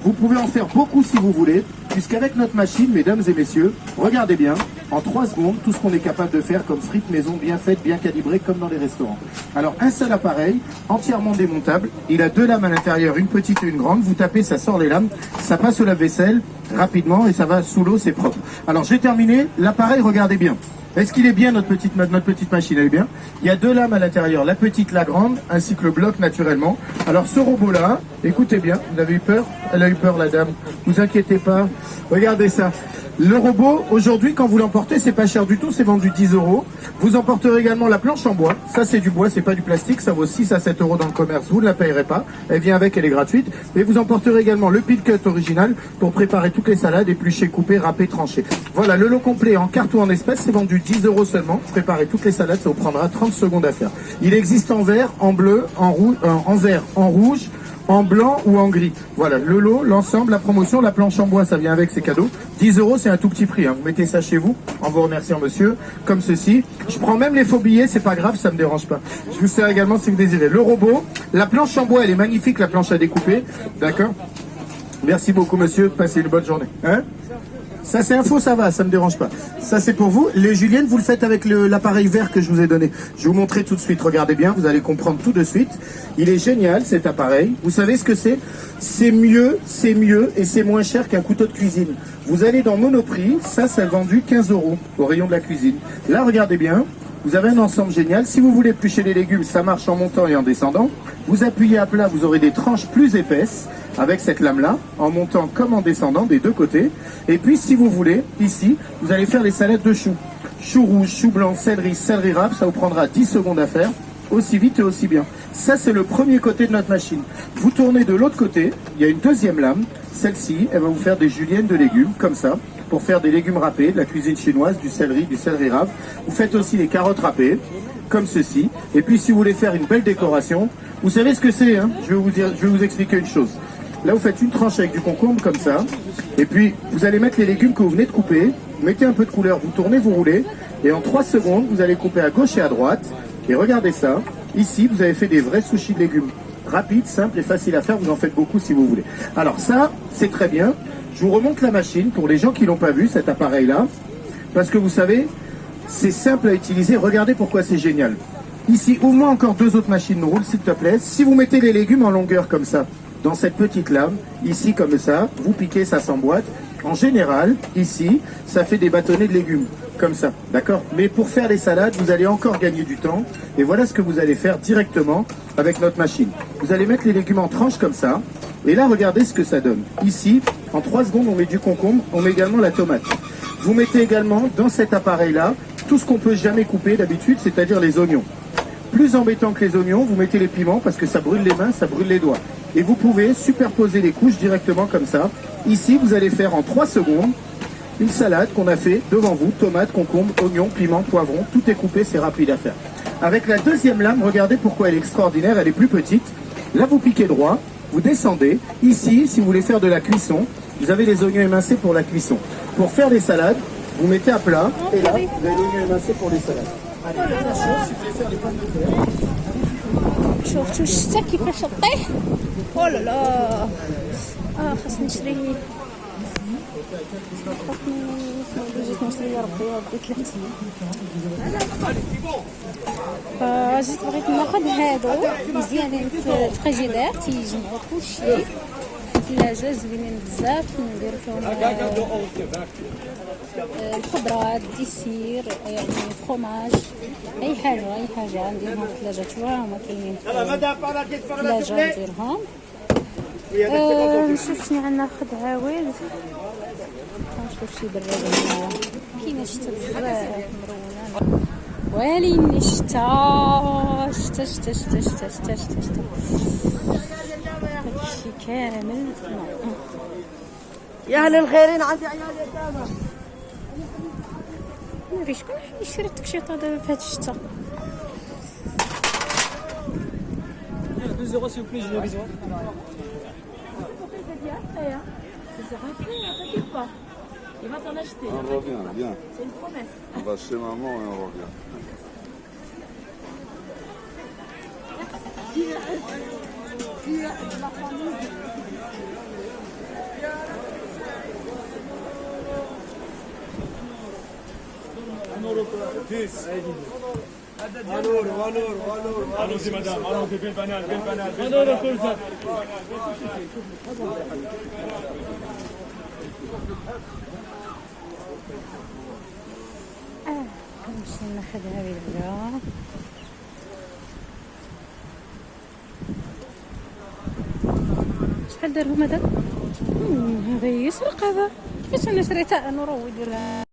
Vous pouvez en faire beaucoup si vous voulez, puisqu'avec notre machine, mesdames et messieurs, regardez bien, en 3 secondes, tout ce qu'on est capable de faire comme frites maison bien faites, bien calibrées, comme dans les restaurants. Alors, un seul appareil, entièrement démontable. Il a 2 lames à l'intérieur, une petite et une grande. Vous tapez, ça sort les lames, ça passe au lave-vaisselle rapidement et ça va sous l'eau, c'est propre. Alors, j'ai terminé. L'appareil, regardez bien. Est-ce qu'il est bien, notre petite machine? Elle est bien. Il y a 2 lames à l'intérieur, la petite, la grande, ainsi que le bloc naturellement. Alors ce robot-là, écoutez bien, vous avez eu peur? Elle a eu peur, la dame. Vous inquiétez pas. Regardez ça. Le robot, aujourd'hui, quand vous l'emportez, c'est pas cher du tout, c'est vendu 10 €. Vous emporterez également la planche en bois. Ça, c'est du bois, c'est pas du plastique. Ça vaut 6 à 7 € dans le commerce. Vous ne la payerez pas. Elle vient avec, elle est gratuite. Et vous emporterez également le peel cut original pour préparer toutes les salades, éplucher, couper, râper, trancher. Voilà, le lot complet en carte ou en espèces, c'est vendu 10 € seulement. Préparer toutes les salades, ça vous prendra 30 secondes à faire. Il existe en vert, en bleu, en rouge, en vert, en rouge, en blanc ou en gris. Voilà, le lot, l'ensemble, la promotion, la planche en bois, ça vient avec, ces cadeaux. 10 €, c'est un tout petit prix. Hein. Vous mettez ça chez vous, en vous remerciant, monsieur, comme ceci. Je prends même les faux billets, c'est pas grave, ça me dérange pas. Je vous sers également si vous désirez. Le robot, la planche en bois, elle est magnifique, la planche à découper. D'accord? Merci beaucoup, monsieur. Passez une bonne journée. Hein? Ça c'est un faux, ça va, ça me dérange pas. Ça c'est pour vous. Les Julienne, vous le faites avec l'appareil vert que je vous ai donné. Je vais vous montrer tout de suite, regardez bien, vous allez comprendre tout de suite. Il est génial cet appareil. Vous savez ce que c'est? C'est mieux et c'est moins cher qu'un couteau de cuisine. Vous allez dans Monoprix, ça c'est vendu 15 € au rayon de la cuisine. Là regardez bien, vous avez un ensemble génial. Si vous voulez éplucher les légumes, ça marche en montant et en descendant. Vous appuyez à plat, vous aurez des tranches plus épaisses avec cette lame-là, en montant comme en descendant des deux côtés. Et puis, si vous voulez, ici, vous allez faire les salades de choux. Choux rouges, choux blancs, céleri râpe, ça vous prendra 10 secondes à faire, aussi vite et aussi bien. Ça, c'est le premier côté de notre machine. Vous tournez de l'autre côté, il y a une deuxième lame. Celle-ci, elle va vous faire des juliennes de légumes, comme ça, pour faire des légumes râpés, de la cuisine chinoise, du céleri râpe. Vous faites aussi les carottes râpées, comme ceci. Et puis, si vous voulez faire une belle décoration, vous savez ce que c'est, hein? Je vais vous expliquer une chose. Là, vous faites une tranche avec du concombre, comme ça. Et puis, vous allez mettre les légumes que vous venez de couper. Vous mettez un peu de couleur, vous tournez, vous roulez. Et en 3 secondes, vous allez couper à gauche et à droite. Et regardez ça. Ici, vous avez fait des vrais sushis de légumes. Rapide, simple et facile à faire. Vous en faites beaucoup si vous voulez. Alors ça, c'est très bien. Je vous remonte la machine pour les gens qui l'ont pas vu, cet appareil-là. Parce que vous savez, c'est simple à utiliser. Regardez pourquoi c'est génial. Ici, ouvre-moi encore 2 autres machines de roule, s'il te plaît. Si vous mettez les légumes en longueur comme ça, dans cette petite lame, ici comme ça, vous piquez, ça s'emboîte. En général, ici, ça fait des bâtonnets de légumes, comme ça, d'accord? Mais pour faire les salades, vous allez encore gagner du temps. Et voilà ce que vous allez faire directement avec notre machine. Vous allez mettre les légumes en tranches comme ça. Et là, regardez ce que ça donne. Ici, en 3 secondes, on met du concombre, on met également la tomate. Vous mettez également dans cet appareil-là tout ce qu'on peut jamais couper d'habitude, c'est-à-dire les oignons. Plus embêtant que les oignons, vous mettez les piments parce que ça brûle les mains, ça brûle les doigts. Et vous pouvez superposer les couches directement comme ça. Ici, vous allez faire en 3 secondes une salade qu'on a fait devant vous. Tomates, concombres, oignons, piments, poivrons. Tout est coupé, c'est rapide à faire. Avec la deuxième lame, regardez pourquoi elle est extraordinaire. Elle est plus petite. Là, vous piquez droit. Vous descendez. Ici, si vous voulez faire de la cuisson, vous avez les oignons émincés pour la cuisson. Pour faire des salades, vous mettez à plat. Et là, vous avez l'oignon émincé pour les salades. Allez, la chose, si vous voulez faire les pommes de terre. شفتوا الشتا كيفاش طيح ولا لا خاصني نشري جيت نشري يا ربي بديت 3 ايام جيت بغيت ناخذ هادو مزيانين في الفريجيدير تيجمعوا كلشي الثلاجه زوينين بزاف نديرو فيهم الخضرات ديسير يعني فخوماج اي حاجه نديرهم في الثلاجه هما كاينين في الثلاجه نديرهم نشوف شنو غناخذ عاود نشوف شي دراجه هنايا كاينه شتا بزاف مرونه ويلي شتا هادشي كامل يا اهل الخيرين عندي عيال يتامى ناري شكون يشري التكشيطه دابا في هاد الشتا 2 € s'il vous plaît, j'ai besoin. Il va t'en acheter. On revient, bien. C'est une promesse. On va chez maman et on revient. Allons-y madame, allons-y, belle banane, belle banane. نمشي ناخذ هذه البلا. شحال دارهم هذا؟ هذا يسرق هذا. كيفاش انا شريتها انا راه يديرها.